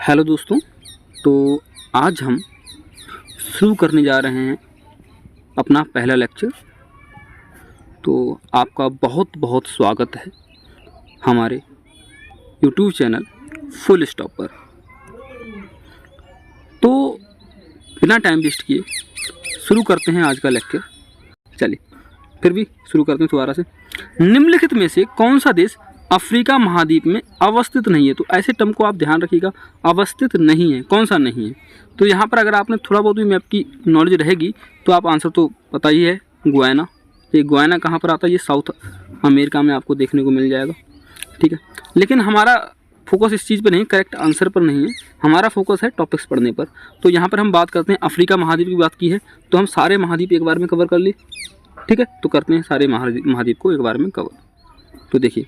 Hello दोस्तों। तो आज हम शुरू करने जा रहे हैं अपना पहला लेक्चर। तो आपका बहुत बहुत स्वागत है हमारे यूट्यूब चैनल फुल स्टॉप पर। तो बिना टाइम वेस्ट किए शुरू करते हैं आज का लेक्चर। चलिए फिर भी शुरू करते हैं दोबारा से। निम्नलिखित में से कौन सा देश अफ्रीका महाद्वीप में अवस्थित नहीं है? तो ऐसे टर्म को आप ध्यान रखिएगा, अवस्थित नहीं है, कौन सा नहीं है। तो यहाँ पर अगर आपने थोड़ा बहुत भी मैप की नॉलेज रहेगी तो आप आंसर तो पता ही है, गुयाना। ये गुयाना कहाँ पर आता है? ये साउथ अमेरिका में आपको देखने को मिल जाएगा, ठीक है। लेकिन हमारा फोकस इस चीज़ पर नहीं, करेक्ट आंसर पर नहीं है, हमारा फोकस है टॉपिक्स पढ़ने पर। तो यहाँ पर हम बात करते हैं अफ्रीका महाद्वीप की बात की है, तो हम सारे महाद्वीप एक बार में कवर कर लिए, ठीक है। तो करते हैं सारे महाद्वीप को एक बार में कवर। तो देखिए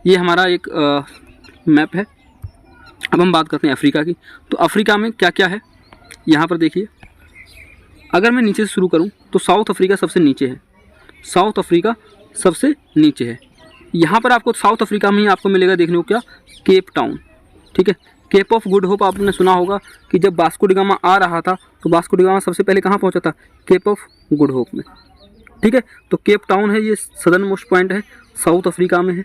ये हमारा एक मैप है। अब हम बात करते हैं अफ्रीका की। तो अफ्रीका में क्या क्या है यहाँ पर देखिए। अगर मैं नीचे से शुरू करूँ तो साउथ अफ्रीका सबसे नीचे है, साउथ अफ्रीका सबसे नीचे है। यहाँ पर आपको साउथ अफ्रीका में ही आपको मिलेगा देखने को क्या, केप टाउन, ठीक है। केप ऑफ गुड होप आपने सुना होगा कि जब वास्को डी गामा आ रहा था तो वास्को डी गामा सबसे पहले कहाँ पहुँचा था? केप ऑफ गुड होप में, ठीक है। तो केप टाउन है, ये सदर्न मोस्ट पॉइंट है, साउथ अफ्रीका में है,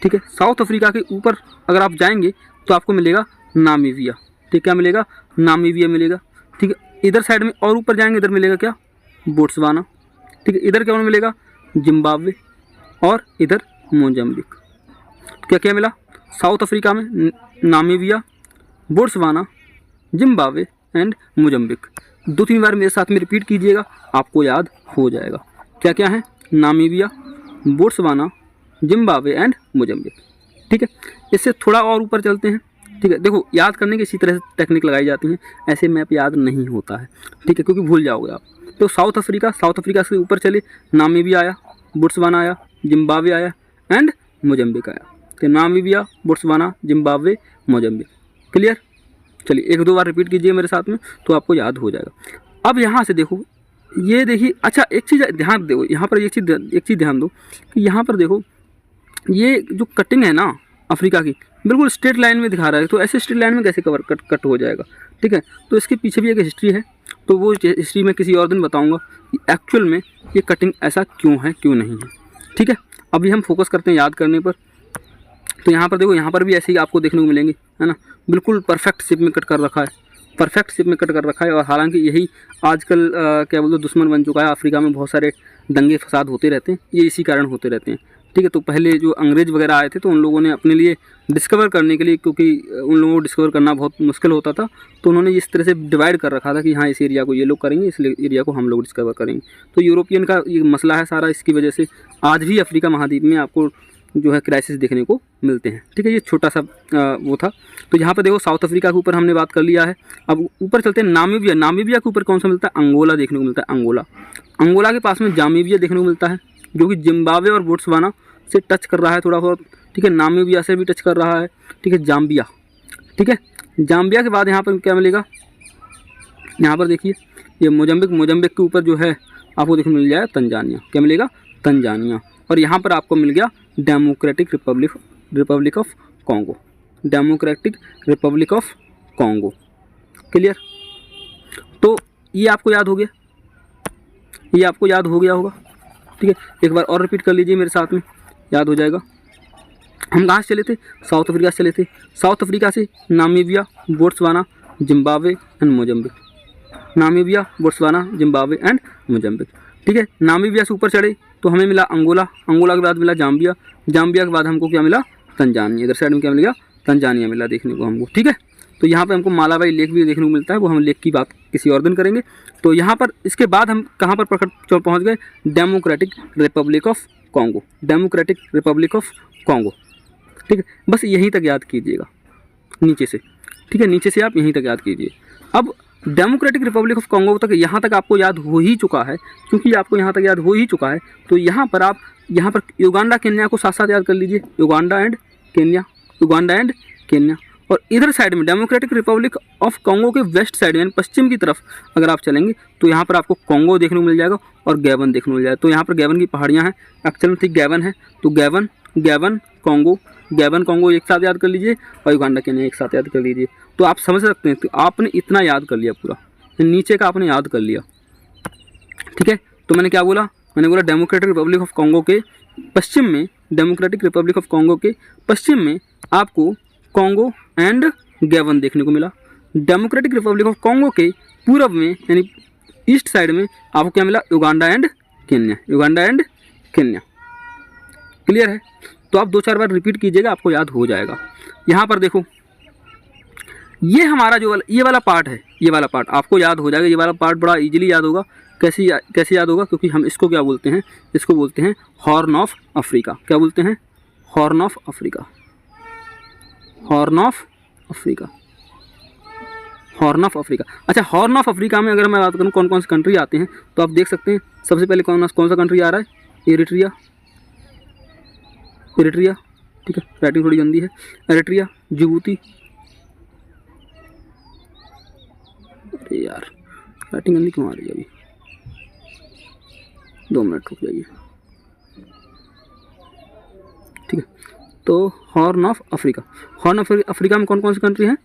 ठीक है। साउथ अफ्रीका के ऊपर अगर आप जाएंगे तो आपको मिलेगा नामीबिया, ठीक, क्या मिलेगा? नामीबिया मिलेगा, ठीक है। इधर साइड में और ऊपर जाएंगे, इधर मिलेगा क्या? बोट्सवाना, ठीक है। इधर क्या मिलेगा? जिम्बाब्वे और इधर मोजाम्बिक। क्या क्या मिला साउथ अफ्रीका में? Namibia, Botswana, Zimbabwe and Mozambique. 2-3 बार मेरे साथ में रिपीट कीजिएगा, आपको याद हो जाएगा। क्या क्या है? Namibia, Botswana, Zimbabwe and Mozambique, ठीक है। इससे थोड़ा और ऊपर चलते हैं, ठीक है। देखो याद करने की इसी तरह से टेक्निक लगाई जाती हैं, ऐसे मैप याद नहीं होता है, ठीक है, क्योंकि भूल जाओगे आप। तो साउथ अफ्रीका से ऊपर चले, नामीबिया आया, बोट्सवाना आया, जिम्बाब्वे आया एंड मोजाम्बिक आया। तो Namibia, Botswana, Zimbabwe, Mozambique, clear. चलिए 1-2 बार रिपीट कीजिए मेरे साथ में तो आपको याद हो जाएगा। अब यहाँ से देखो, ये देखिए, अच्छा एक चीज़ ध्यान दो यहाँ पर, एक चीज़ ध्यान दो कि यहाँ पर देखो ये जो कटिंग है ना अफ्रीका की, बिल्कुल स्ट्रेट लाइन में दिखा रहा है। तो ऐसे स्ट्रेट लाइन में कैसे कट हो जाएगा, ठीक है। तो इसके पीछे भी एक हिस्ट्री है, तो वो हिस्ट्री मैं किसी और दिन बताऊंगा कि एक्चुअल में ये कटिंग ऐसा क्यों है, क्यों नहीं है, ठीक है। अभी हम फोकस करते हैं याद करने पर। तो यहाँ पर देखो, यहाँ पर भी ऐसे ही आपको देखने को मिलेंगे, है ना, बिल्कुल परफेक्ट शेप में कट कर रखा है, परफेक्ट शेप में कट कर रखा है। और हालांकि यही आजकल क्या बोलते दुश्मन बन चुका है। अफ्रीका में बहुत सारे दंगे फसाद होते रहते हैं, ये इसी कारण होते रहते हैं, ठीक है। तो पहले जो अंग्रेज़ वगैरह आए थे तो उन लोगों ने अपने लिए डिस्कवर करने के लिए, क्योंकि उन लोगों को डिस्कवर करना बहुत मुश्किल होता था, तो उन्होंने इस तरह से डिवाइड कर रखा था कि हाँ इस एरिया को ये लोग करेंगे, इस एरिया को हम लोग डिस्कवर करेंगे। तो यूरोपियन का ये मसला है सारा, इसकी वजह से आज भी अफ्रीका महाद्वीप में आपको जो है क्राइसिस देखने को मिलते हैं, ठीक है। ये छोटा सा वो था। तो यहाँ पर देखो साउथ अफ्रीका के ऊपर हमने बात कर लिया है। अब ऊपर चलते हैं नामीबिया। नामीबिया के ऊपर कौन सा मिलता है? अंगोला देखने को मिलता है, अंगोला। अंगोला के पास में जामीबिया देखने को मिलता है, जो कि जिम्बाब्वे और बोट्सवाना से टच कर रहा है थोड़ा बहुत, ठीक है। नामीबिया से भी टच कर रहा है, ठीक है। जाम्बिया, ठीक है। जाम्बिया के बाद यहाँ पर क्या मिलेगा? यहाँ पर देखिए ये मोजाम्बिक के ऊपर जो है आपको देखने मिल जाएगा तंजानिया। क्या मिलेगा? तंजानिया। और यहाँ पर आपको मिल गया democratic Republic of Congo, democratic Republic of Congo, clear. तो ये आपको याद हो गया, ये आपको याद हो गया होगा, ठीक है। एक बार और रिपीट कर लीजिए मेरे साथ में, याद हो जाएगा। हम कहाँ से चले थे? साउथ अफ्रीका से चले थे। साउथ अफ्रीका से Namibia, Botswana, Zimbabwe and Mozambique, Namibia, Botswana, Zimbabwe and Mozambique, ठीक है। नामीबिया से ऊपर चढ़े तो हमें मिला अंगोला, अंगोला के बाद मिला जाम्बिया, जाम्बिया के बाद हमको क्या मिला? तंजानिया। इधर साइड में क्या मिलेगा? तंजानिया मिला देखने को हमको, ठीक है। तो यहाँ पे हमको मालाबाई लेक भी देखने को मिलता है, वो हम लेक की बात किसी और दिन करेंगे। तो यहाँ पर इसके बाद हम कहाँ पर पहुँच गए? Democratic Republic of Congo, democratic Republic of Congo, ठीक है। बस यहीं तक याद कीजिएगा नीचे से, ठीक है। नीचे से आप यहीं तक याद कीजिए। अब डेमोक्रेटिक रिपब्लिक ऑफ कॉन्गो तक यहाँ तक आपको याद हो ही चुका है, क्योंकि आपको यहाँ तक याद हो ही चुका है। तो यहाँ पर आप युगांडा केन्या को साथ साथ याद कर लीजिए, Uganda and Kenya, Uganda and Kenya. और इधर साइड में डेमोक्रेटिक रिपब्लिक ऑफ कॉन्गो के वेस्ट साइड यानी पश्चिम की तरफ अगर आप चलेंगे तो यहाँ पर आपको कॉन्गो देखने को मिल जाएगा और गैबन देखने को मिल जाएगा। तो यहाँ पर गैबन की पहाड़ियाँ हैं, एक्चुअल में ठीक गैबन है, तो गैबन गैबन कॉन्गो एक साथ याद कर लीजिए, और युगांडा केन्या एक साथ याद कर लीजिए। तो आप समझ सकते हैं, तो आपने इतना याद कर लिया पूरा, नीचे का आपने याद कर लिया। ठीक है, तो मैंने क्या बोला, मैंने बोला डेमोक्रेटिक रिपब्लिक ऑफ कॉन्गो के पश्चिम में आपको कॉन्गो एंड गैबन देखने को मिला। डेमोक्रेटिक रिपब्लिक ऑफ कॉन्गो के पूर्व में यानी ईस्ट साइड में आपको क्या मिला, युगांडा एंड केन्या। क्लियर है? तो आप 2-4 बार रिपीट कीजिएगा, आपको याद हो जाएगा। यहाँ पर देखो, ये हमारा जो ये वाला पार्ट है, ये वाला पार्ट आपको याद हो जाएगा। ये वाला पार्ट बड़ा इजीली याद होगा। कैसे याद होगा? क्योंकि हम इसको क्या बोलते हैं, इसको बोलते हैं हॉर्न ऑफ अफ्रीका। क्या बोलते हैं? Horn of Africa. अच्छा, हॉर्न ऑफ अफ्रीका में अगर मैं बात करूँ कौन कौन से कंट्री आते हैं, तो आप देख सकते हैं सबसे पहले कौन सा कंट्री आ रहा है, एरिट्रिया। ठीक है, राइटिंग थोड़ी गंदी है। एरिट्रिया, जिबूती, अरे यार राइटिंग गंदी क्यों आ रही है? अभी 2 मिनट रुक जाइए। ठीक है, तो हॉर्न ऑफ अफ्रीका में कौन कौन सी कंट्री हैं?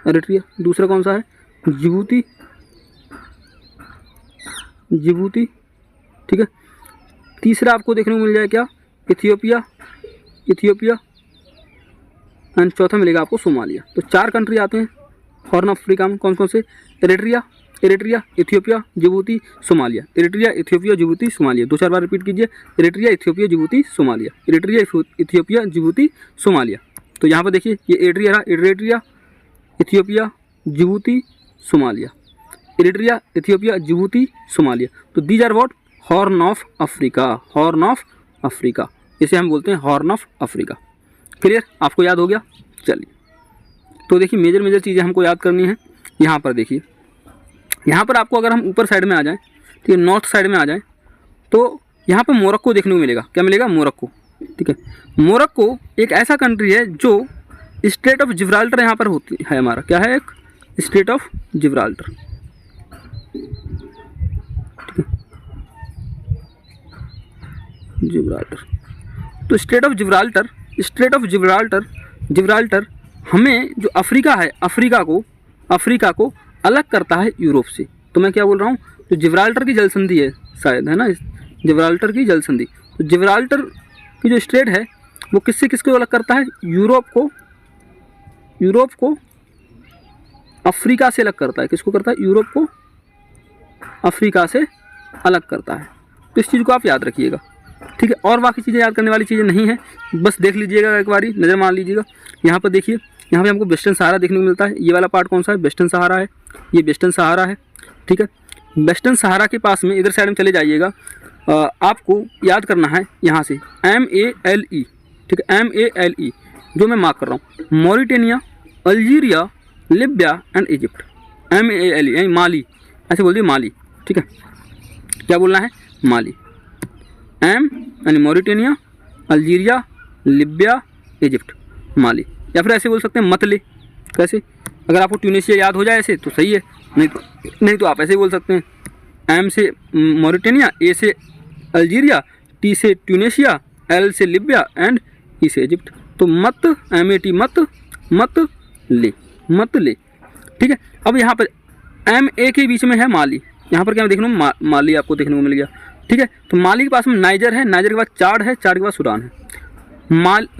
एरिट्रिया, दूसरा कौन सा है? जिबूती। ठीक है, तीसरा आपको देखने को मिल जाए क्या? इथियोपिया एंड चौथा मिलेगा आपको सोमालिया। तो 4 कंट्री आते हैं हॉर्न ऑफ अफ्रीका में। कौन कौन से? Eritrea, Ethiopia, Djibouti, Somalia. 2-4 बार रिपीट कीजिए। Eritrea, Ethiopia, Djibouti, Somalia. तो यहाँ पर देखिए, ये एरिट्रिया, इथियोपिया, जिबूती, सोमालिया। तो these are what? Horn of Africa. इसे हम बोलते हैं हॉर्न ऑफ अफ्रीका। क्लियर? आपको याद हो गया? चलिए, तो देखिए मेजर चीज़ें हमको याद करनी है। यहाँ पर देखिए, यहाँ पर आपको अगर हम ऊपर साइड में आ जाएं, ठीक है, नॉर्थ साइड में आ जाएं, तो यहाँ पर मोरक्को देखने को मिलेगा। क्या मिलेगा? मोरक्को। ठीक है, मोरक्को एक ऐसा कंट्री है जो स्टेट ऑफ जिब्राल्टर यहाँ पर होती है। हमारा क्या है? एक स्टेट ऑफ जिब्राल्टर। तो स्टेट ऑफ जिब्राल्टर हमें जो अफ्रीका है, अफ्रीका को अलग करता है यूरोप से। तो मैं क्या बोल रहा हूँ, जो जिब्राल्टर की जलसंधि है शायद, है ना, जिब्राल्टर की जलसंधि। तो जिब्राल्टर की जो स्टेट है वो किसको अलग करता है? यूरोप को अफ्रीका से अलग करता है। किसको करता है? यूरोप को अफ्रीका से अलग करता है। तो इस चीज़ को आप याद रखिएगा। ठीक है, और बाकी चीज़ें याद करने वाली चीज़ें नहीं है, बस देख लीजिएगा, एक बारी नज़र मार लीजिएगा। यहाँ पर देखिए, यहाँ पे हमको वेस्टर्न सहारा देखने को मिलता है। ये वाला पार्ट कौन सा है? वेस्टर्न सहारा है। ये वेस्टर्न सहारा है। ठीक है, वेस्टर्न सहारा के पास में इधर साइड में चले जाइएगा। आपको याद करना है यहाँ से MALE। ठीक है, MALE जो मैं मार्क कर रहा हूँ, Mauritania, Algeria, Libya and Egypt. MALE यानी माली, ऐसे बोल दिए माली। ठीक है, क्या बोलना है? माली। M यानी मॉरिटेनिया, अल्जीरिया, लीबिया, इजिप्ट, माली। या फिर ऐसे बोल सकते हैं मतले। कैसे? अगर आपको ट्यूनीशिया याद हो जाए ऐसे तो सही है, नहीं तो आप ऐसे बोल सकते हैं, M से मॉरिटेनिया, A से अल्जीरिया, T से ट्यूनीशिया, L से लीबिया एंड E से इजिप्ट। तो MAT मत ले। ठीक है, अब यहाँ पर MA के बीच में है माली। यहाँ पर क्या देखने को माली आपको देखने को मिल गया। ठीक है, तो माली के पास में नाइजर है, नाइजर के बाद चाड है, चाड के बाद सूडान है।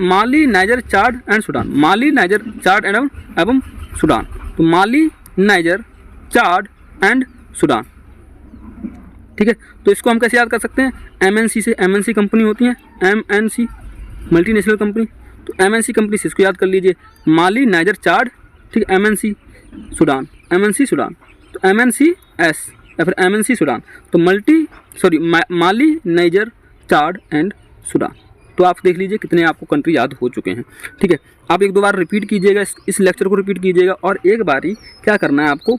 Mali, Niger, Chad and Sudan. Mali, Niger, Chad एवं सूडान। तो Mali, Niger, Chad and Sudan. ठीक है, तो इसको हम कैसे याद कर सकते हैं? MNC से। MNC कंपनी होती है, MNC मल्टीनेशनल कंपनी। तो MNC कंपनी से इसको याद कर लीजिए, माली, नाइजर, चाड। ठीक है, MNC सूडान। तो MNCS या फिर MNC सूडान। तो Mali, Niger, Chad and Sudan. तो आप देख लीजिए कितने आपको कंट्री याद हो चुके हैं। ठीक है, आप 1-2 बार रिपीट कीजिएगा, इस लेक्चर को रिपीट कीजिएगा, और एक बारी क्या करना है आपको,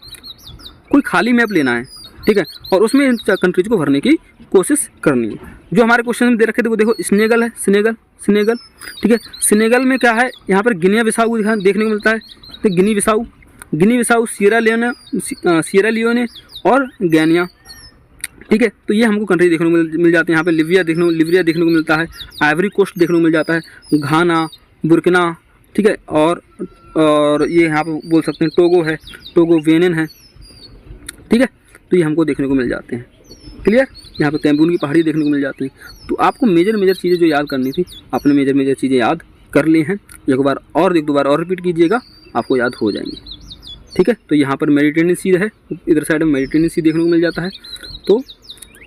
कोई खाली मैप लेना है। ठीक है, और उसमें इन कंट्रीज को भरने की कोशिश करनी है। जो हमारे क्वेश्चन में दे रखे थे वो देखो, स्नेगल है, सिनेगल। ठीक है, सिनेगल में क्या है? यहाँ पर गिनिया बिसाऊ देखने को मिलता है। तो गिनी बिसाऊ, सियरा लियोने और गैनिया। ठीक है, तो ये हमको कंट्री देखने को मिल जाते हैं। यहाँ पे लिबिया देखने को मिलता है, आइवरी कोस्ट देखने को मिल जाता है, घाना, बुर्किना, ठीक है, और ये यहाँ पे बोल सकते हैं टोगो है, टोगो वेनिन है। ठीक है, तो ये हमको देखने को मिल जाते हैं। क्लियर, यहाँ पे कैमरून की पहाड़ी देखने को मिल जाती हैं। तो आपको मेजर चीज़ें जो याद करनी थी, आपने मेजर चीज़ें याद कर ली हैं। एक दो बार और रिपीट कीजिएगा, आपको याद हो जाएंगे। ठीक है, तो यहाँ पर मेडिटेरेनियन सी है, इधर साइड में मेडिटेरेनियन सी देखने को मिल जाता है। तो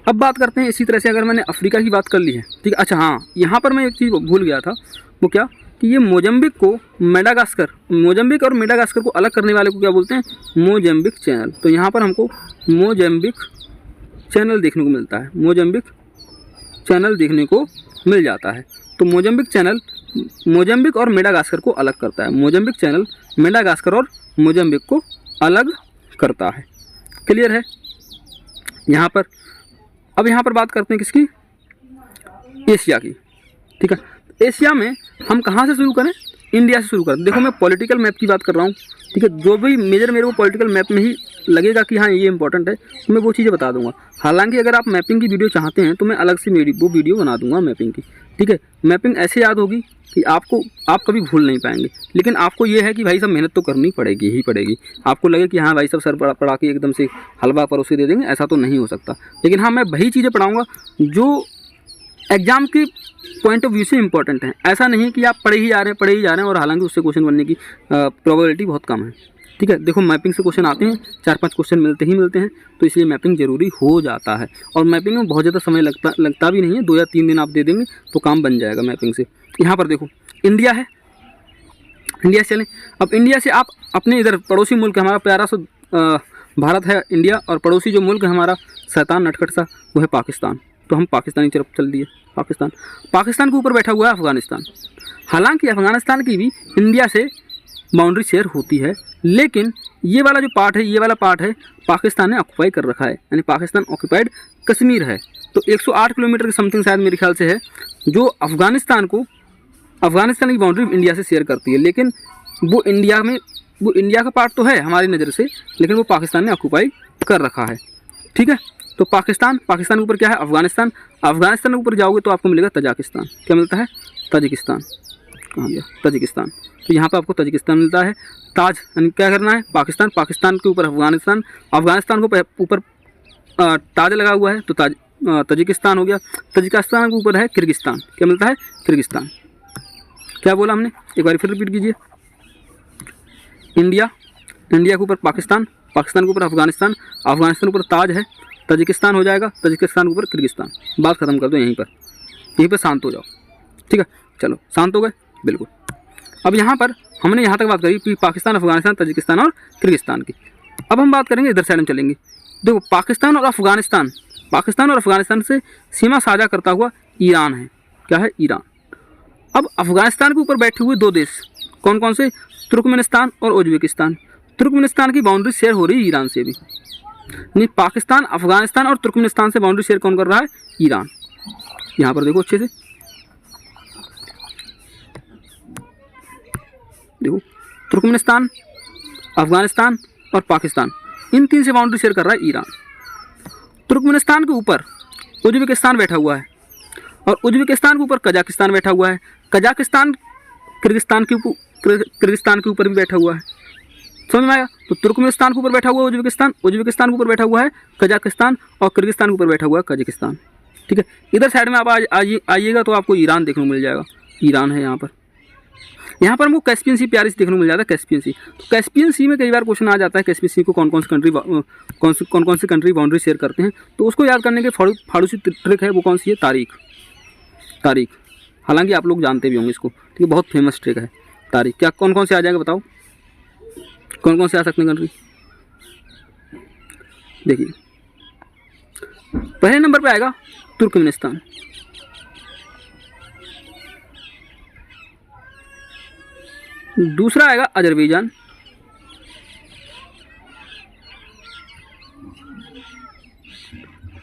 अब बात करते हैं इसी तरह से, अगर मैंने अफ्रीका की बात कर ली है, ठीक है। अच्छा हाँ, यहाँ पर मैं एक चीज़ भूल गया था, वो क्या कि ये मोजम्बिक और मेडागास्कर को अलग करने वाले को क्या बोलते हैं, मोजम्बिक चैनल। तो यहाँ पर हमको मोजम्बिक चैनल देखने को मिलता है, मोजम्बिक चैनल देखने को मिल जाता है। तो मोजम्बिक चैनल मोजम्बिक और मेडागास्कर को अलग करता है, मोजम्बिक चैनल मेडागास्कर और मोजम्बिक को अलग करता है। क्लियर है यहाँ पर। अब यहाँ पर बात करते हैं किसकी, एशिया की। ठीक है, एशिया में हम कहाँ से शुरू करें, इंडिया से शुरू करें। देखो मैं पॉलिटिकल मैप की बात कर रहा हूँ, ठीक है। जो भी मेजर मेरे को पॉलिटिकल मैप में ही लगेगा कि हाँ ये इंपॉर्टेंट है, तो मैं वो चीज़ें बता दूंगा। हालांकि अगर आप मैपिंग की वीडियो चाहते हैं तो मैं अलग से वो वीडियो बना दूंगा मैपिंग की। ठीक है, मैपिंग ऐसे याद होगी कि आप कभी भूल नहीं पाएंगे। लेकिन आपको ये है कि भाई साहब मेहनत तो करनी पड़ेगी ही पड़ेगी। आपको लगे कि हाँ भाई साहब सर पढ़ा के एकदम से हलवा परोसे दे देंगे, ऐसा तो नहीं हो सकता। लेकिन हाँ, मैं वही चीज़ें पढ़ाऊँगा जो एग्जाम की पॉइंट ऑफ व्यू से इंपॉर्टेंट है। ऐसा नहीं कि आप पढ़े ही जा रहे हैं और हालांकि उससे क्वेश्चन बनने की प्रोबेबिलिटी बहुत कम है। ठीक है, देखो मैपिंग से क्वेश्चन आते हैं, 4-5 क्वेश्चन मिलते हैं, तो इसलिए मैपिंग जरूरी हो जाता है। और मैपिंग में बहुत ज़्यादा समय लगता भी नहीं है, 2 या 3 दिन आप दे देंगे तो काम बन जाएगा मैपिंग से। यहाँ पर देखो इंडिया है, इंडिया से चलें। अब इंडिया से आप अपने इधर पड़ोसी मुल्क हमारा प्यारा सा भारत है इंडिया, और पड़ोसी जो मुल्क है हमारा शैतान नटखट सा, वो है पाकिस्तान। तो हम पाकिस्तान की तरफ चल दिए। पाकिस्तान के ऊपर बैठा हुआ है अफगानिस्तान। हालांकि अफगानिस्तान की भी इंडिया से बाउंड्री शेयर होती है, लेकिन ये वाला पार्ट है पाकिस्तान ने ऑक्यूपाई कर रखा है, यानी पाकिस्तान ऑक्यूपाइड कश्मीर है। तो 108 किलोमीटर के समथिंग शायद मेरे ख्याल से है, जो अफगानिस्तान की बाउंड्री इंडिया से शेयर करती है। लेकिन वो इंडिया का पार्ट तो है हमारी नज़र से, लेकिन वो पाकिस्तान ने ऑक्यूपाई कर रखा है। ठीक है, तो पाकिस्तान के ऊपर क्या है, अफगानिस्तान के ऊपर जाओगे तो आपको मिलेगा तजाकिस्तान। क्या मिलता है, तजिकिस्तान। कहाँ गया, तजिकिस्तान। तो यहाँ पे आपको तजिकिस्तान मिलता है। ताज यानी क्या करना है, पाकिस्तान के ऊपर अफगानिस्तान को ऊपर ताज लगा हुआ है, तो तजिकिस्तान हो गया। तजिकिस्तान के ऊपर है किर्गिस्तान। क्या मिलता है, किर्गिस्तान। क्या बोला हमने, एक बार फिर रिपीट कीजिए। इंडिया के ऊपर पाकिस्तान के ऊपर अफगानिस्तान के ऊपर ताज है, तजिकिस्तान हो जाएगा, तजिकिस्तान के ऊपर किर्गिस्तान। बात खत्म कर दो यहीं पर शांत हो जाओ। ठीक है, चलो शांत हो गए, बिल्कुल। अब यहाँ पर हमने यहाँ तक बात करी कि पाकिस्तान, अफगानिस्तान, तजिकिस्तान और किर्गिस्तान की। अब हम बात करेंगे इधर साइड में चलेंगे। देखो पाकिस्तान और अफगानिस्तान से सीमा साझा करता हुआ ईरान है। क्या है, ईरान। अब अफगानिस्तान के ऊपर बैठे हुए 2 देश कौन कौन से, तुर्कमेनिस्तान और उज्बेकिस्तान। तुर्कमेनिस्तान की बाउंड्री शेयर हो रही है ईरान से भी। नहीं, पाकिस्तान, अफगानिस्तान और तुर्कमेनिस्तान से बाउंड्री शेयर कौन कर रहा है, ईरान। यहाँ पर देखो अच्छे से, देखो तुर्कमेनिस्तान, अफगानिस्तान और पाकिस्तान, इन 3 से बाउंड्री शेयर कर रहा है ईरान। तुर्कमेनिस्तान के ऊपर उज्बेकिस्तान बैठा हुआ है, और उज्बेकिस्तान के ऊपर कजाकिस्तान बैठा हुआ है। कजाकिस्तान किर्गिस्तान के ऊपर भी बैठा हुआ है। समझ में आया। तो तुर्कमेनिस्तान के ऊपर बैठा हुआ है उज्बेकिस्तान के ऊपर बैठा हुआ है कजाकिस्तान, और किर्गिस्तान के ऊपर बैठा हुआ है कजाकिस्तान। ठीक है, इधर साइड में आप आइएगा तो आपको ईरान देखने को मिल जाएगा। ईरान है यहाँ पर हमको कैस्पियन सी प्यारी सी देखने को मिल जाता है, कैस्पियन सी। तो कैस्पियन सी में कई बार क्वेश्चन आ जाता है, कैस्पियन सी को कौन कौन सी कंट्री बाउंड्री शेयर करते हैं। तो उसको याद करने के फाड़ू सी ट्रिक है, वो कौन सी है, तारीख। हालांकि आप लोग जानते भी होंगे इसको, ठीक है, बहुत फेमस ट्रिक है तारीख। क्या कौन कौन से आ जाएगा बताओ, कौन कौन से आ सकते हैं कंट्री। देखिए पहले नंबर पे आएगा तुर्कमेनिस्तान, दूसरा आएगा अजरबैजान,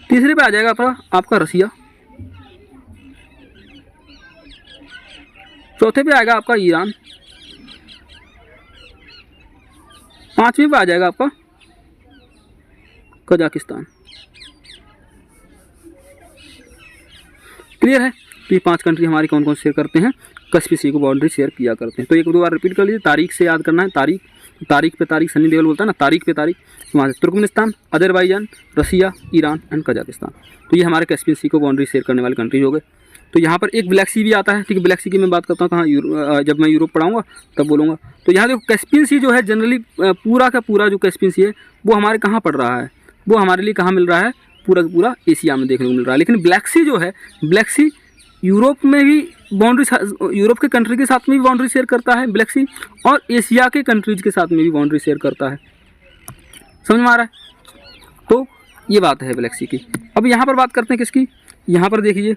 तीसरे पे आ जाएगा आपका रसिया, चौथे पे आएगा आपका ईरान, पांचवें पे आ जाएगा आपका कजाकिस्तान। क्लियर है? तो ये 5 कंट्री हमारी कौन कौन शेयर करते हैं, कैस्पियन सी को बाउंड्री शेयर किया करते हैं। तो एक दो बार रिपीट कर लीजिए, तारीख से याद करना है, तारीख पे तारीख, सनी देओल बोलता है ना, तारीख पे तारीख। वहाँ से Turkmenistan, Azerbaijan, Russia, Iran and Kazakhstan. तो ये हमारे कैस्पियन सी को बाउंड्री शेयर करने वाले कंट्रीज हो गए। तो यहाँ पर एक ब्लैक सी भी आता है, ठीक है। ब्लैक सी की मैं बात करता हूँ कहाँ, जब मैं यूरोप पढ़ाऊँगा तब बोलूँगा। तो यहाँ देखो कैस्पियन सी जो है जनरली पूरा का पूरा जो कैस्पियन सी है वो हमारे कहाँ पड़ रहा है, वो हमारे लिए कहाँ मिल रहा है, पूरा का पूरा एशिया में देखने को मिल रहा है। लेकिन ब्लैक सी जो है, ब्लैक सी यूरोप में भी बाउंड्री, यूरोप के कंट्री के साथ में भी बाउंड्री शेयर करता है ब्लैक सी, और एशिया के कंट्रीज के साथ में भी बाउंड्री शेयर करता है। समझ में आ रहा है? तो ये बात है ब्लैक सी की। अब यहाँ पर बात करते हैं किसकी, यहाँ पर देखिए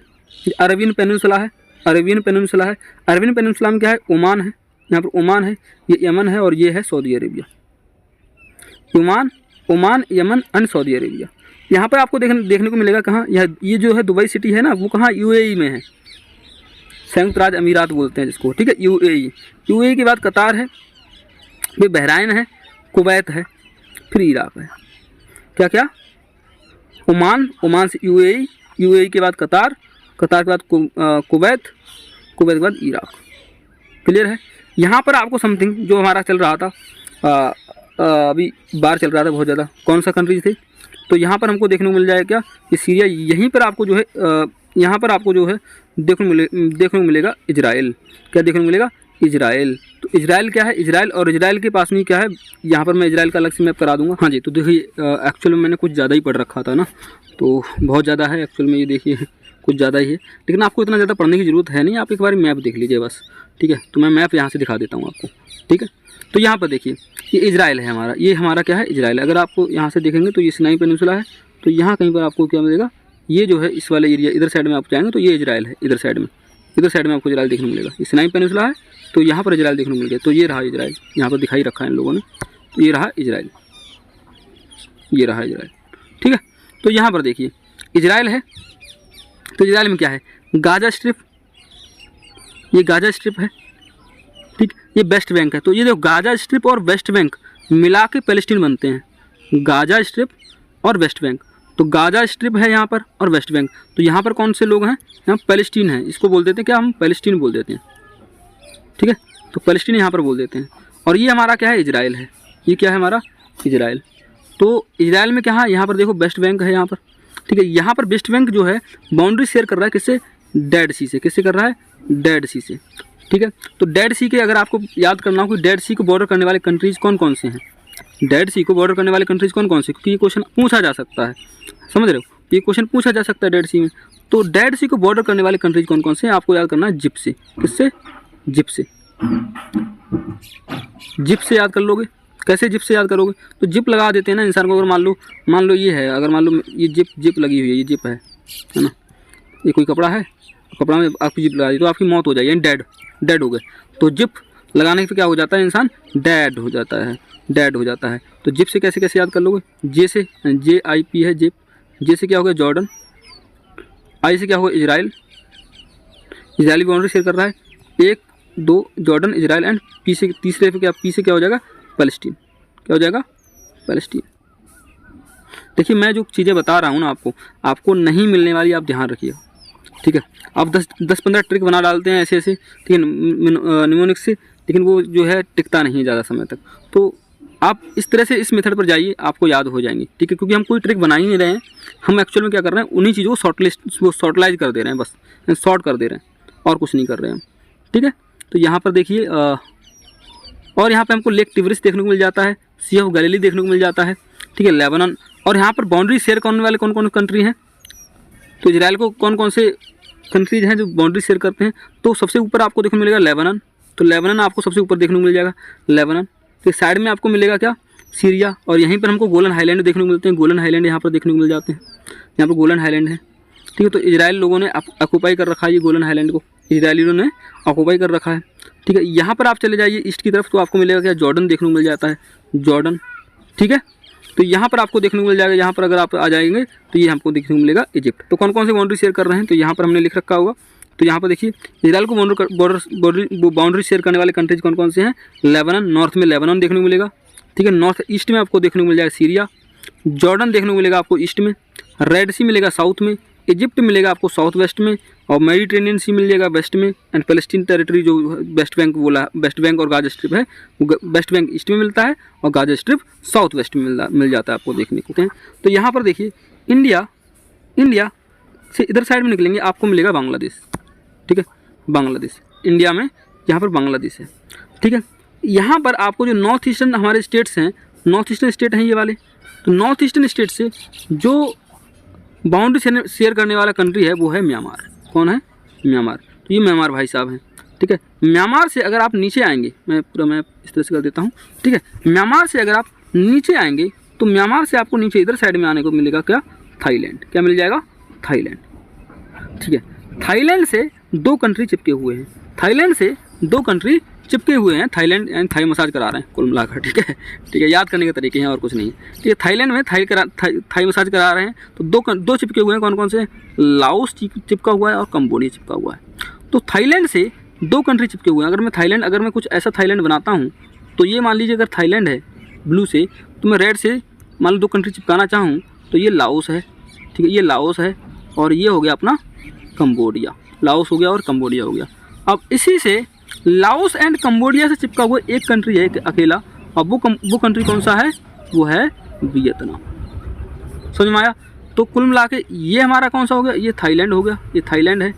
अरबियन पेनिनसुला है, अरबियन पेनिनसुला है। अरबियन पेनिनसुला में क्या है, ओमान है, यहाँ पर ओमान है, ये यमन है और ये है Saudi Arabia. Oman, Yemen and Saudi Arabia. यहाँ पर आपको देखने को मिलेगा कहाँ, ये जो है दुबई सिटी है ना, वो कहाँ, यूएई में है, संयुक्त राज्य अमीरात बोलते हैं जिसको, ठीक है। यूएई के बाद कतार है, फिर बहराइन है, कुवैत है, फिर इराक है। क्या ओमान से यूएई के बाद कतार के बाद कुवैत के बाद इराक। क्लियर है? यहाँ पर आपको समथिंग जो हमारा चल रहा था, अभी बार चल रहा था बहुत ज़्यादा, कौन सा कंट्रीज थे, तो यहाँ पर हमको देखने को मिल जाएगा क्या, कि सीरिया। यहीं पर आपको जो है यहाँ पर आपको जो है देखने को मिलेगा इजराइल। क्या देखने को मिलेगा, इजराइल। तो इजराइल क्या है, इजराइल, और इजराइल के पास में क्या है, यहाँ पर मैं इजराइल का अलग से मैप करा दूंगा। हाँ जी, तो देखिए एक्चुअल में मैंने कुछ ज़्यादा ही पढ़ रखा था ना, तो बहुत ज़्यादा है एक्चुअल में, ये देखिए कुछ ज़्यादा ही है, लेकिन आपको इतना ज़्यादा पढ़ने की ज़रूरत है नहीं, आप एक बार मैप देख लीजिए बस, ठीक है। तो मैं मैप यहाँ से दिखा देता हूँ आपको, ठीक है। तो यहाँ पर देखिए ये इजराइल है हमारा, ये हमारा क्या है, इजराइल। अगर आपको यहाँ से देखेंगे तो ये सिनाई पेनिनसुला है, तो यहाँ कहीं पर आपको क्या मिलेगा, ये जो है इस वाले एरिया, इधर साइड में आप जाएंगे तो ये इजराइल है, इधर साइड में आपको इजराइल देखने को मिलेगा। ये सिनाई पेनिनसुला है, तो यहाँ पर इजराइल देखने को मिलेगा। तो ये रहा इजराइल, यहाँ पर दिखाई रखा है इन लोगों ने, तो ये रहा इजराइल, ये रहा इजराइल, ठीक है। तो यहाँ पर देखिए इजराइल है, तो इजराइल में क्या है, गाजा स्ट्रिप, ये गाजा स्ट्रिप है, ठीक। ये वेस्ट बैंक है, तो ये देखो गाजा स्ट्रिप और वेस्ट बैंक मिला के पैलेस्टीन बनते हैं, गाजा स्ट्रिप और वेस्ट बैंक। तो गाजा स्ट्रिप है यहाँ पर और वेस्ट बैंक, तो यहाँ पर कौन से लोग हैं, यहाँ पैलेस्टीन है, इसको बोल देते हैं क्या, हम पैलेस्टीन बोल देते हैं, ठीक है। तो पैलेस्टीन यहाँ पर बोल देते हैं। और ये हमारा क्या है, इजराइल है, ये क्या है हमारा, इजराइल। तो इजराइल में क्या है, यहाँ पर देखो वेस्ट बैंक है यहाँ पर, ठीक है। यहाँ पर वेस्ट बैंक जो है बाउंड्री शेयर कर रहा है किससे, डेड सी से। किससे कर रहा है, डेड सी से, ठीक है। तो डेड सी के अगर आपको याद करना हो कि डेड सी को बॉर्डर करने वाले कंट्रीज़ कौन कौन से हैं, डेड सी को बॉर्डर करने वाले कंट्रीज़ कौन कौन से, क्योंकि ये क्वेश्चन पूछा जा सकता है, समझ रहे हो, ये क्वेश्चन पूछा जा सकता है डेड सी में। तो डेड सी को बॉर्डर करने वाले कंट्रीज़ कौन कौन से हैं, आपको याद करना है जिप से। किससे, जिप से, जिप से याद कर लोगे। कैसे जिप से याद करोगे, तो जिप लगा देते हैं ना इंसान को। अगर मान लो ये है, अगर मान लो ये जिप लगी हुई है, ये जिप है ना, ये कोई कपड़ा है, कपड़ा में आपकी जिप लगा दी तो आपकी मौत हो जाएगी, डेड हो गए। तो जिप लगाने से क्या हो जाता है, इंसान डेड हो जाता है, डेड हो जाता है। तो जिप से कैसे कैसे याद कर लोगे, जे से, JIP है जिप, जे से क्या होगा जॉर्डन, आई से क्या होगा इजराइल, इजराइल बाउंड्री शेयर कर रहा है, 1 2 जॉर्डन इजराइल, एंड पी से तीसरे पे क्या, पी से क्या हो जाएगा पैलेस्टीन, क्या हो जाएगा पैलेस्टीन। देखिए मैं जो चीज़ें बता रहा हूँ ना आपको नहीं मिलने वाली, आप ध्यान रखिए, ठीक है। आप 10-15 ट्रिक बना डालते हैं ऐसे, ठीक है, निमोनिक से, लेकिन वो जो है टिकता नहीं है ज़्यादा समय तक। तो आप इस तरह से इस मेथड पर जाइए, आपको याद हो जाएंगी, ठीक है। क्योंकि हम कोई ट्रिक बना ही नहीं रहे हैं, हम एक्चुअल में क्या कर रहे हैं, उन्हीं चीज़ों को शॉर्टलाइज कर दे रहे हैं, बस शॉर्ट कर दे रहे हैं, और कुछ नहीं कर रहे हैं हम, ठीक है। तो यहाँ पर देखिए, और यहाँ पे हमको लेक टिवरिस देखने को मिल जाता है, सी ऑफ गैलिली देखने को मिल जाता है, ठीक है, लेबनान। और यहाँ पर बाउंड्री शेयर करने वाले कौन कौन कंट्री हैं, तो इजराइल को कौन कौन से कंट्रीज हैं जो बाउंड्री शेयर करते हैं, तो सबसे ऊपर आपको देखने को मिलेगा लेबनान, तो लेबनान आपको सबसे ऊपर देखने को मिल जाएगा, लेबनान। तो साइड में आपको मिलेगा क्या, सीरिया, और यहीं पर हमको गोलन हाईलैंड देखने को मिलते हैं, गोलन हाईलैंड यहाँ पर देखने को मिल जाते हैं, यहाँ पर गोलन हाईलैंड है, ठीक है। तो इजराइल लोगों ने ऑक्यूपाई कर रखा है ये गोलन हाईलैंड को, इजरायलियों ने ऑक्यूपाई कर रखा है, ठीक है। यहाँ पर आप चले जाइए ईस्ट की तरफ, तो आपको मिलेगा क्या, जॉर्डन देखने को मिल जाता है, जॉर्डन, ठीक है। तो यहाँ पर आपको देखने को मिल जाएगा, यहाँ पर अगर आप आ जाएंगे तो ये हमको देखने को मिलेगा इजिप्ट। तो कौन कौन से बाउंड्री शेयर कर रहे हैं, तो यहाँ पर हमने लिख रखा होगा। तो यहाँ पर देखिए इजराइल को बाउंड्री शेयर करने वाले कंट्रीज कौन कौन से हैं, लेबनान, नॉर्थ में लेबनान देखने को मिलेगा, ठीक है। नॉर्थ ईस्ट में आपको देखने को मिल जाएगा सीरिया, जॉर्डन देखने को मिलेगा आपको ईस्ट में, रेड सी मिलेगा साउथ में, इजिप्ट मिलेगा आपको साउथ वेस्ट में, और मेडिटेरेनियन सी मिल जाएगा वेस्ट में, एंड पैलेस्टीन टेरिटरी जो वेस्ट बैंक बोला, वेस्ट बैंक और गाजा स्ट्रिप है, वो वेस्ट बैंक ईस्ट में मिलता है और गाजा स्ट्रिप साउथ वेस्ट में मिल जाता है आपको देखने को। तो यहाँ पर देखिए इंडिया से इधर साइड में निकलेंगे आपको मिलेगा बांग्लादेश, ठीक है, बांग्लादेश इंडिया में यहाँ पर बांग्लादेश है, ठीक है। यहाँ पर आपको जो नॉर्थ ईस्टर्न हमारे स्टेट्स हैं, नॉर्थ ईस्टर्न स्टेट हैं ये वाले, तो नॉर्थ ईस्टर्न स्टेट से जो बाउंड्री शेयर करने वाला कंट्री है वो है म्यांमार। कौन है? म्यांमार। तो ये म्यांमार भाई साहब हैं, ठीक है। म्यांमार से अगर आप नीचे आएंगे, मैं पूरा मैप इस तरह से कर देता हूँ, ठीक है। म्यांमार से अगर आप नीचे आएंगे तो म्यांमार से आपको नीचे इधर साइड में आने को मिलेगा क्या? थाईलैंड। क्या मिल जाएगा? थाईलैंड, ठीक है। थाईलैंड से दो कंट्री चिपके हुए हैं, थाईलैंड से दो कंट्री चिपके हुए हैं, थाईलैंड एंड थाई मसाज करा रहे हैं कुल मिलाकर, ठीक है, ठीक है। याद करने के तरीके हैं और कुछ नहीं है, ठीक है। थाईलैंड में थाई मसाज करा रहे हैं, तो दो चिपके हुए हैं, कौन कौन से? लाओस चिपका हुआ है और कंबोडिया चिपका हुआ है। तो थाईलैंड से दो कंट्री चिपके हुए हैं। अगर मैं कुछ ऐसा थाईलैंड बनाता हूँ तो ये मान लीजिए अगर थाईलैंड है ब्लू से, तो मैं रेड से मान लो दो कंट्री चिपकाना चाहूँ तो ये लाओस है, ठीक है, ये लाओस है और ये हो गया अपना कंबोडिया। लाओस हो गया और कंबोडिया हो गया। अब इसी से लाओस एंड कंबोडिया से चिपका हुआ एक कंट्री है अकेला, अब वो कंट्री कौन सा है? वो है वियतनाम। समझ में आया? तो कुल मिला के ये हमारा कौन सा हो गया? ये थाईलैंड हो गया, ये थाईलैंड है।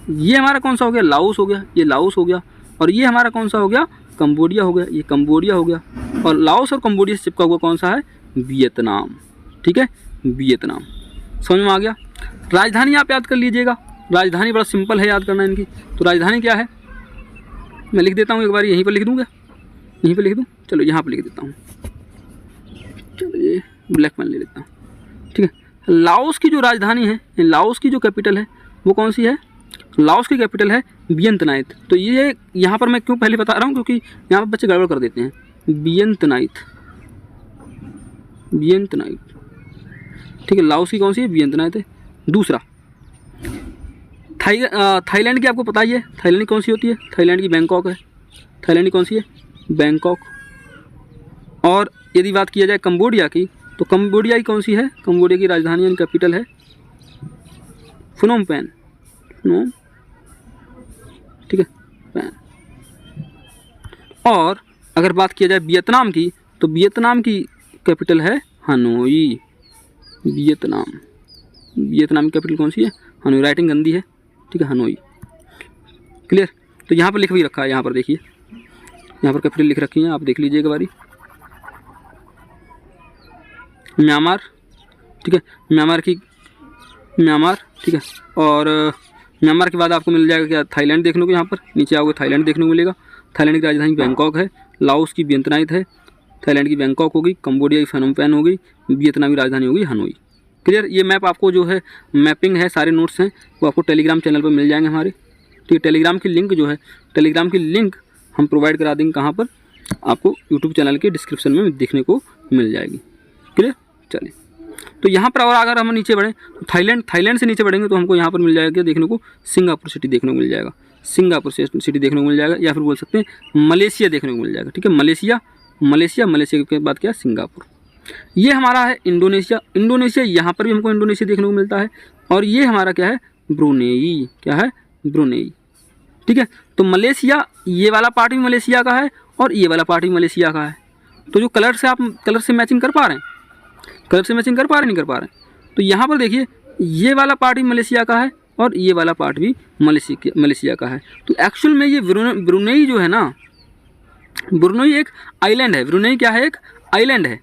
ये हमारा कौन सा हो गया? लाओस हो गया, ये लाओस हो गया। और ये हमारा कौन सा हो गया? कंबोडिया हो गया, ये कंबोडिया हो गया। और लाओस और कंबोडिया से चिपका हुआ कौन सा है? वियतनाम, ठीक है, वियतनाम। समझ में आ गया? राजधानी आप याद कर लीजिएगा, राजधानी बड़ा सिंपल है याद करना इनकी। तो राजधानी क्या है? मैं लिख देता हूँ एक बार, यहीं पर लिख दूँगा, यहीं पर लिख दूँ, चलो यहाँ पर लिख देता हूँ, चलो ये ब्लैक पेन ले लेता हूँ, ठीक है। लाओस की जो राजधानी है, लाओस की जो कैपिटल है वो कौन सी है? लाओस की कैपिटल है वियंतनाइट। तो ये यहाँ पर मैं क्यों पहले बता रहा हूँ, क्योंकि यहाँ पर बच्चे गड़बड़ कर देते हैं। वियंतनाइट, वियंतनाइट, ठीक है। लाओस की कौन सी है? वियंतनाइट है। दूसरा थाईलैंड की आपको पता ही है, थाईलैंड की कौन सी होती है? थाईलैंड की बैंकॉक है। थाईलैंड की कौन सी है? बैंकॉक। और यदि बात किया जाए कंबोडिया की, तो कंबोडिया की कौन सी है? कंबोडिया की राजधानी यानी कैपिटल है फनोम पेन, फनोम, ठीक है, पेन। और अगर बात किया जाए वियतनाम की, तो वियतनाम की कैपिटल है हनोई। वियतनाम, वियतनाम की कैपिटल कौन सी है? हनोई। राइटिंग गंदी है, ठीक है, हनोई। क्लियर? तो यहाँ पर लिख भी रखा है, यहाँ पर देखिए, यहाँ पर कैपिटल लिख रखी है, आप देख लीजिएगा बारी। म्यांमार, ठीक है, म्यांमार, ठीक है। और म्यांमार के बाद आपको मिल जाएगा क्या? थाईलैंड देखने को, यहाँ पर नीचे आओगे थाईलैंड देखने को मिलेगा। थाईलैंड की राजधानी बैंकॉक है, लाओस की वियंतनाइट है, थाईलैंड की बैंकॉक होगी, कंबोडिया की फनोम पेन होगी, वियतनाम की राजधानी होगी हनोई। क्लियर? ये मैप आपको जो है मैपिंग है, सारे नोट्स हैं वो आपको टेलीग्राम चैनल पर मिल जाएंगे हमारे, ठीक है। टेलीग्राम की लिंक जो है, टेलीग्राम की लिंक हम प्रोवाइड करा देंगे कहाँ पर? आपको यूट्यूब चैनल के डिस्क्रिप्शन में देखने को मिल जाएगी। क्लियर? चलिए, तो यहाँ पर और अगर हम नीचे बढ़ें तो थाईलैंड से नीचे बढ़ेंगे तो हमको यहाँ पर मिल जाएगा देखने को, सिंगापुर सिटी देखने को मिल जाएगा, सिंगापुर सिटी देखने को मिल जाएगा, या फिर बोल सकते हैं मलेशिया देखने को मिल जाएगा, ठीक है। मलेशिया के बाद क्या? सिंगापुर। ये हमारा है इंडोनेशिया, यहाँ पर भी हमको इंडोनेशिया देखने को मिलता है। और ये हमारा क्या है? ब्रुनेई। क्या है? ब्रुनेई, ठीक है। तो मलेशिया, ये वाला पार्ट भी मलेशिया का है और ये वाला पार्ट भी मलेशिया का है। तो जो कलर से आप कलर से मैचिंग कर पा रहे हैं, कलर से मैचिंग कर पा रहे नहीं कर पा रहे हैं? तो यहाँ पर देखिए, ये वाला पार्ट भी मलेशिया का है और ये वाला पार्ट भी मलेशिया का है। तो एक्चुअल में ये ब्रुनेई जो है ना, ब्रुनेई एक आइलैंड है। ब्रुनेई क्या है? एक आइलैंड है।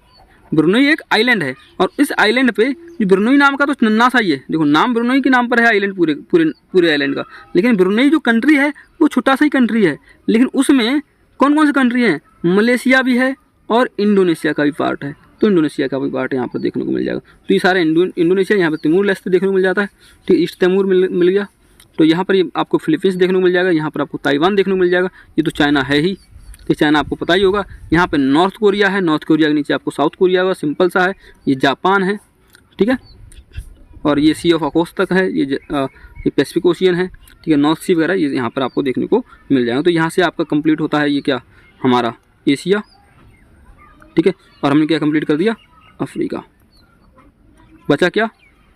ब्रुनेई एक आइलैंड है और इस आइलैंड पे ब्रुनेई नाम का तो नन्ना सा ही है, देखो नाम ब्रुनेई के नाम पर है आइलैंड, पूरे आइलैंड का। लेकिन ब्रुनेई जो कंट्री है वो छोटा सा ही कंट्री है, लेकिन उसमें कौन कौन सी कंट्री है? मलेशिया भी है और इंडोनेशिया का भी पार्ट है। तो इंडोनेशिया का भी पार्ट यहाँ पर देखने को मिल जाएगा। तो ये सारे इंडोनेशिया, यहाँ पर तिमोर लेस्ते देखने को मिल जाता है, ठीक, ईस्ट तिमोर मिल गया। तो यहाँ पर ये आपको फिलीपींस देखने को मिल जाएगा, यहाँ पर आपको ताइवान देखने को मिल जाएगा। ये तो चाइना है ही, तो चाइना आपको पता ही होगा। यहाँ पे नॉर्थ कोरिया है, नॉर्थ कोरिया के नीचे आपको साउथ कोरिया होगा, सिंपल सा है। ये जापान है, ठीक है। और ये सी ऑफ अकोस्ट तक है, ये पैसिफिक ओशियन है, ठीक है। नॉर्थ सी वगैरह ये यहाँ पर आपको देखने को मिल जाएगा। तो यहाँ से आपका कंप्लीट होता है ये क्या? हमारा एशिया, ठीक है। और हमने क्या कंप्लीट कर दिया? अफ्रीका। बचा क्या,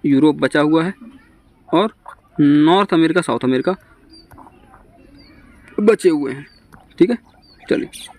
यूरोप बचा हुआ है और नॉर्थ अमेरिका, साउथ अमेरिका बचे हुए हैं। ठीक है, चलिए।